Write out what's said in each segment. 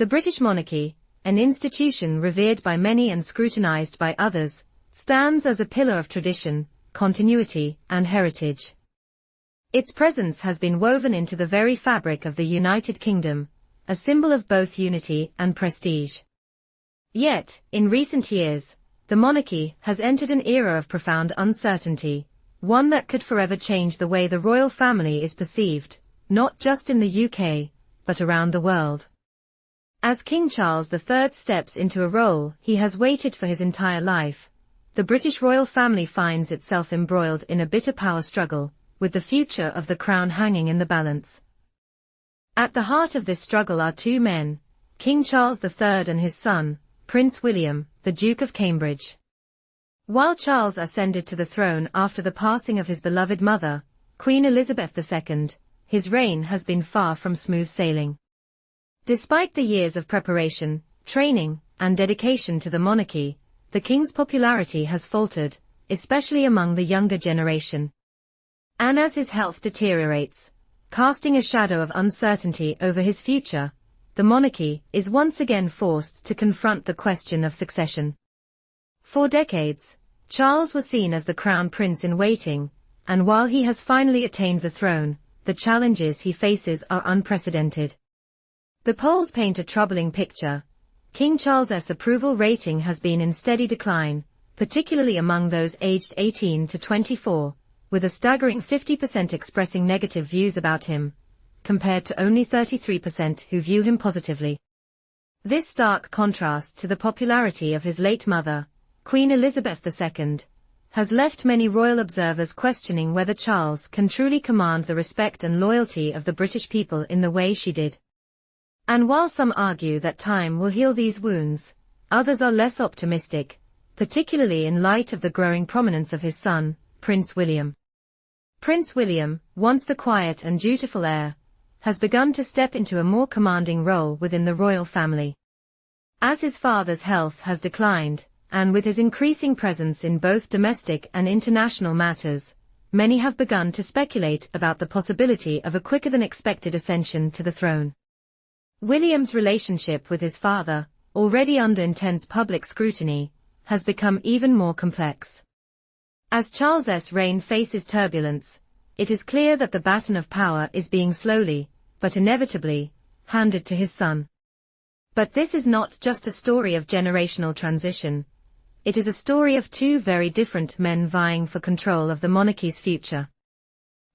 The British monarchy, an institution revered by many and scrutinized by others, stands as a pillar of tradition, continuity, and heritage. Its presence has been woven into the very fabric of the United Kingdom, a symbol of both unity and prestige. Yet, in recent years, the monarchy has entered an era of profound uncertainty, one that could forever change the way the royal family is perceived, not just in the UK, but around the world. As King Charles III steps into a role he has waited for his entire life, the British royal family finds itself embroiled in a bitter power struggle, with the future of the crown hanging in the balance. At the heart of this struggle are two men, King Charles III and his son, Prince William, the Duke of Cambridge. While Charles ascended to the throne after the passing of his beloved mother, Queen Elizabeth II, his reign has been far from smooth sailing. Despite the years of preparation, training, and dedication to the monarchy, the king's popularity has faltered, especially among the younger generation. And as his health deteriorates, casting a shadow of uncertainty over his future, the monarchy is once again forced to confront the question of succession. For decades, Charles was seen as the crown prince in waiting, and while he has finally attained the throne, the challenges he faces are unprecedented. The polls paint a troubling picture. King Charles's approval rating has been in steady decline, particularly among those aged 18 to 24, with a staggering 50% expressing negative views about him, compared to only 33% who view him positively. This stark contrast to the popularity of his late mother, Queen Elizabeth II, has left many royal observers questioning whether Charles can truly command the respect and loyalty of the British people in the way she did. And while some argue that time will heal these wounds, others are less optimistic, particularly in light of the growing prominence of his son, Prince William. Prince William, once the quiet and dutiful heir, has begun to step into a more commanding role within the royal family. As his father's health has declined, and with his increasing presence in both domestic and international matters, many have begun to speculate about the possibility of a quicker-than-expected ascension to the throne. William's relationship with his father, already under intense public scrutiny, has become even more complex. As Charles's reign faces turbulence, it is clear that the baton of power is being slowly, but inevitably, handed to his son. But this is not just a story of generational transition. It is a story of two very different men vying for control of the monarchy's future.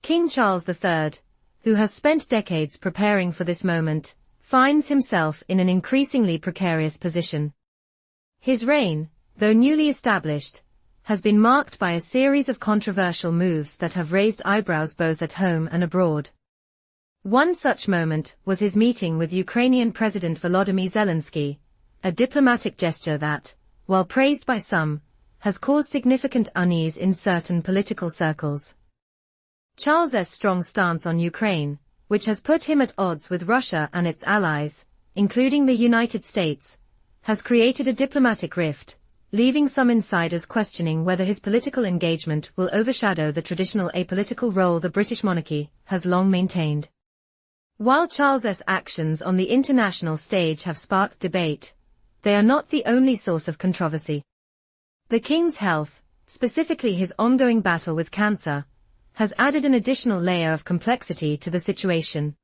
King Charles III, who has spent decades preparing for this moment, finds himself in an increasingly precarious position. His reign, though newly established, has been marked by a series of controversial moves that have raised eyebrows both at home and abroad. One such moment was his meeting with Ukrainian President Volodymyr Zelensky, a diplomatic gesture that, while praised by some, has caused significant unease in certain political circles. Charles's strong stance on Ukraine, which has put him at odds with Russia and its allies, including the United States, has created a diplomatic rift, leaving some insiders questioning whether his political engagement will overshadow the traditional apolitical role the British monarchy has long maintained. While Charles's actions on the international stage have sparked debate, they are not the only source of controversy. The king's health, specifically his ongoing battle with cancer, has added an additional layer of complexity to the situation.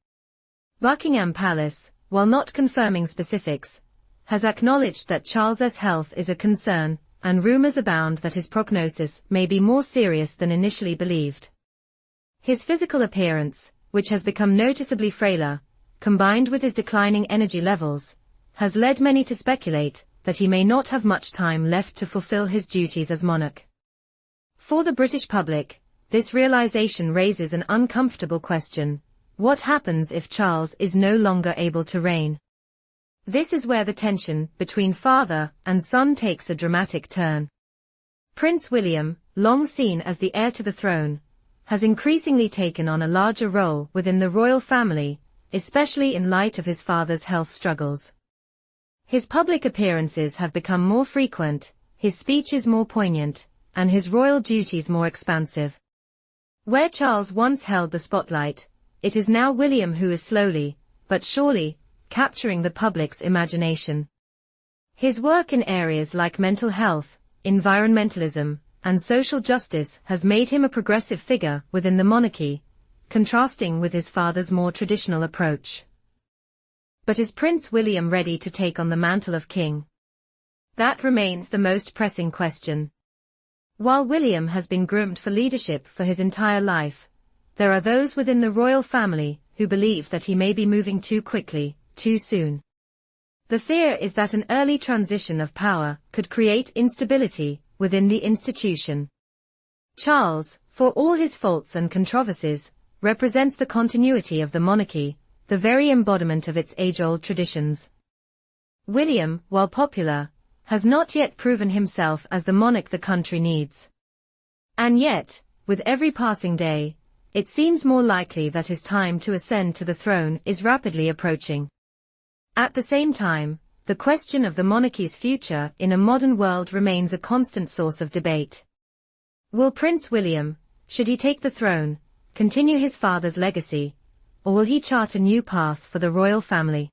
Buckingham Palace, while not confirming specifics, has acknowledged that Charles's health is a concern, and rumors abound that his prognosis may be more serious than initially believed. His physical appearance, which has become noticeably frailer, combined with his declining energy levels, has led many to speculate that he may not have much time left to fulfill his duties as monarch. For the British public, this realization raises an uncomfortable question: what happens if Charles is no longer able to reign? This is where the tension between father and son takes a dramatic turn. Prince William, long seen as the heir to the throne, has increasingly taken on a larger role within the royal family, especially in light of his father's health struggles. His public appearances have become more frequent, his speeches more poignant, and his royal duties more expansive. Where Charles once held the spotlight, it is now William who is slowly, but surely, capturing the public's imagination. His work in areas like mental health, environmentalism, and social justice has made him a progressive figure within the monarchy, contrasting with his father's more traditional approach. But is Prince William ready to take on the mantle of king? That remains the most pressing question. While William has been groomed for leadership for his entire life, there are those within the royal family who believe that he may be moving too quickly, too soon. The fear is that an early transition of power could create instability within the institution. Charles, for all his faults and controversies, represents the continuity of the monarchy, the very embodiment of its age-old traditions. William, while popular, has not yet proven himself as the monarch the country needs. And yet, with every passing day, it seems more likely that his time to ascend to the throne is rapidly approaching. At the same time, the question of the monarchy's future in a modern world remains a constant source of debate. Will Prince William, should he take the throne, continue his father's legacy, or will he chart a new path for the royal family?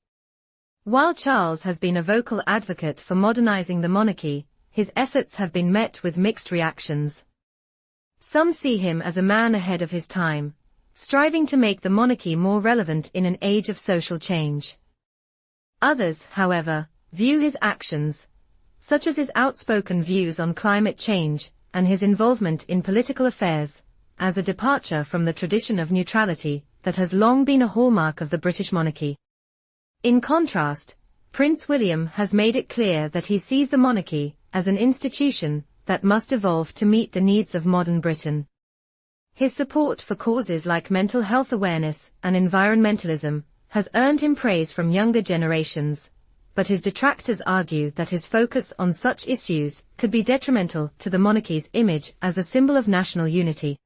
While Charles has been a vocal advocate for modernizing the monarchy, his efforts have been met with mixed reactions. Some see him as a man ahead of his time, striving to make the monarchy more relevant in an age of social change. Others, however, view his actions, such as his outspoken views on climate change and his involvement in political affairs, as a departure from the tradition of neutrality that has long been a hallmark of the British monarchy. In contrast, Prince William has made it clear that he sees the monarchy as an institution that must evolve to meet the needs of modern Britain. His support for causes like mental health awareness and environmentalism has earned him praise from younger generations, but his detractors argue that his focus on such issues could be detrimental to the monarchy's image as a symbol of national unity.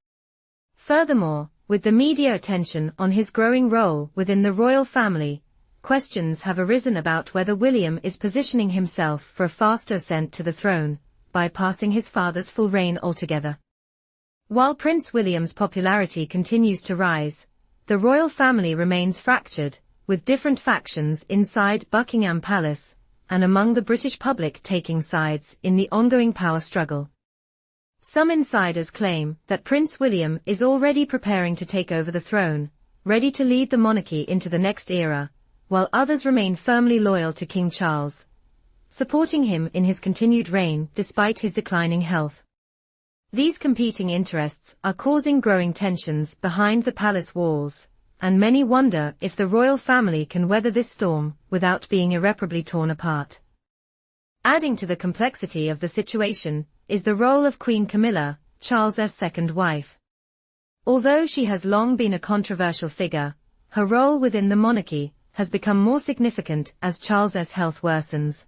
Furthermore, with the media attention on his growing role within the royal family, questions have arisen about whether William is positioning himself for a faster ascent to the throne, bypassing his father's full reign altogether. While Prince William's popularity continues to rise, the royal family remains fractured, with different factions inside Buckingham Palace, and among the British public taking sides in the ongoing power struggle. Some insiders claim that Prince William is already preparing to take over the throne, ready to lead the monarchy into the next era, while others remain firmly loyal to King Charles, supporting him in his continued reign despite his declining health. These competing interests are causing growing tensions behind the palace walls, and many wonder if the royal family can weather this storm without being irreparably torn apart. Adding to the complexity of the situation is the role of Queen Camilla, Charles's second wife. Although she has long been a controversial figure, her role within the monarchy has become more significant as Charles's health worsens.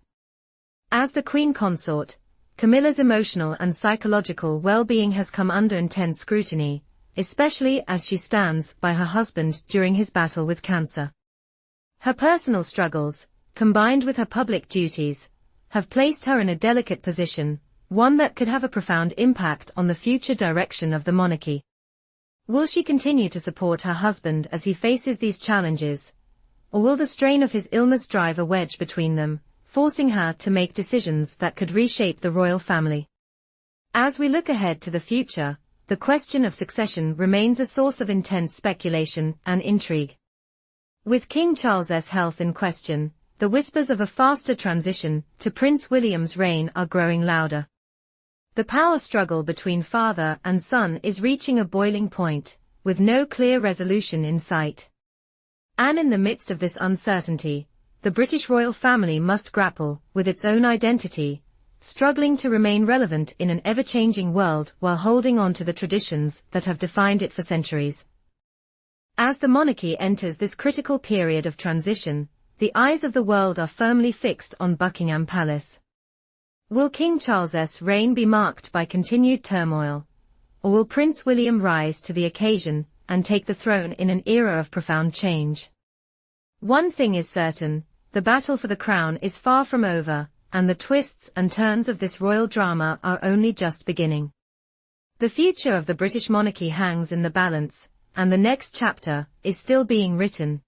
As the Queen Consort, Camilla's emotional and psychological well-being has come under intense scrutiny, especially as she stands by her husband during his battle with cancer. Her personal struggles, combined with her public duties, have placed her in a delicate position, one that could have a profound impact on the future direction of the monarchy. Will she continue to support her husband as he faces these challenges, or will the strain of his illness drive a wedge between them, forcing her to make decisions that could reshape the royal family? As we look ahead to the future, the question of succession remains a source of intense speculation and intrigue. With King Charles's health in question, the whispers of a faster transition to Prince William's reign are growing louder. The power struggle between father and son is reaching a boiling point, with no clear resolution in sight. And in the midst of this uncertainty, the British royal family must grapple with its own identity, struggling to remain relevant in an ever-changing world while holding on to the traditions that have defined it for centuries. As the monarchy enters this critical period of transition, the eyes of the world are firmly fixed on Buckingham Palace. Will King Charles's reign be marked by continued turmoil, or will Prince William rise to the occasion and take the throne in an era of profound change? One thing is certain, the battle for the crown is far from over, and the twists and turns of this royal drama are only just beginning. The future of the British monarchy hangs in the balance, and the next chapter is still being written.